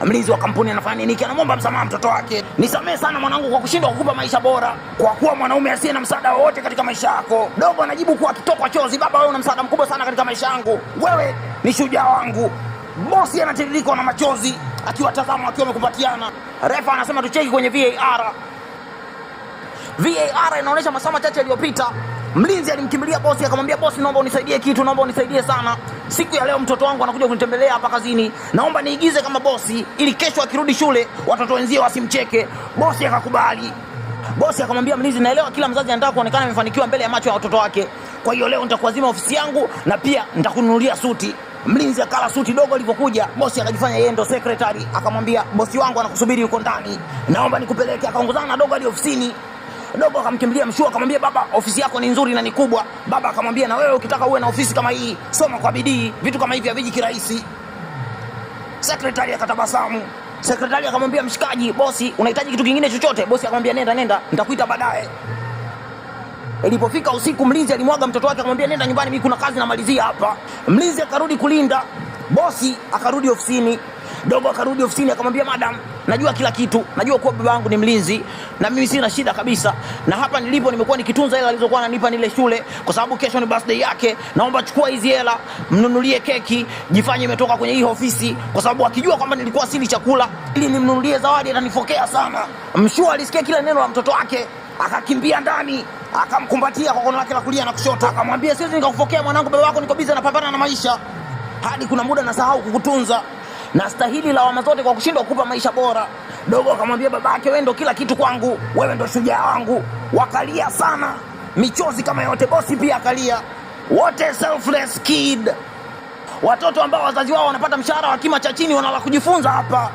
mlinzi wa kampuni anafanya nini, anamwomba msamaha mtoto wake. Nisamee sana mwanangu kwa kushindwa kukupa maisha bora, kwa kuwa mwanaume asiye na msaada wowote katika maisha yako. Dogo anajibu kuwa kitokwa chozi, baba wewe una msaada mkubwa sana katika maisha yangu, wewe ni shujaa wangu. Bosi anatiririka na machozi akiwatazama wakiwa wamekumbatiana. Refa anasema tucheki kwenye VAR. VAR inaonyesha masaa machache yaliyopita mlinzi alimkimbilia bosi akamwambia, bosi naomba unisaidie kitu, naomba unisaidie sana. Siku ya leo mtoto wangu anakuja kunitembelea hapa kazini. Naomba niigize kama bosi ili kesho akirudi shule watoto wenzie wasimcheke. Bosi akakubali. Bosi akamwambia mlinzi, naelewa kila mzazi anataka kuonekana amefanikiwa mbele ya macho ya watoto wake. Kwa hiyo leo nitakuazima ofisi yangu na pia nitakununulia suti. Mlinzi akala suti. Dogo alipokuja bosi akajifanya yeye ndo secretary, akamwambia, bosi wangu anakusubiri huko ndani, naomba nikupeleke. Akaongozana na dogo hadi ofisini. Dogo akamkimbilia mshua akamwambia, baba ofisi yako ni nzuri na ni kubwa. Baba akamwambia, na wewe ukitaka uwe na ofisi kama hii soma kwa bidii, vitu kama hivi haviji kirahisi. Secretary akatabasamu. Secretary akamwambia, mshikaji, bosi unahitaji kitu kingine chochote? Bosi akamwambia, nenda nitakuita baadaye. Ilipofika usiku mlinzi alimwaga mtoto wake akamwambia, nenda nyumbani, mimi kuna kazi namalizia hapa. Mlinzi akarudi kulinda. Bosi akarudi ofisini. Dogo akarudi ofisini akamwambia, madam, najua kila kitu, najua kuwa baba yangu ni mlinzi na mimi sina shida kabisa, na hapa nilipo nimekuwa nikitunza hela alizokuwa ananipa nile shule, kwa sababu kesho ni birthday yake. Naomba chukua hizi hela mnunulie keki, jifanye imetoka kwenye hii ofisi, kwa sababu akijua kwamba nilikuwa sili chakula ili nimnunulie zawadi atanifokea sana. Mshua alisikia kila neno la mtoto wake, akakimbia ndani, akamkumbatia kwa kono lake la kulia na kushoto, akamwambia, siwezi nikakufokea mwanangu, baba wako niko busy napambana na maisha, hadi kuna muda nasahau kukutunza na stahili lawama zote kwa kushindwa kukupa maisha bora. Dogo akamwambia babake, wewe ndo kila kitu kwangu, wewe ndo shujaa wangu. Wakalia sana, michozi kama yote. Bosi pia akalia. Wote selfless kid, watoto ambao wazazi wao wanapata mshahara wa kima cha chini wanala kujifunza hapa.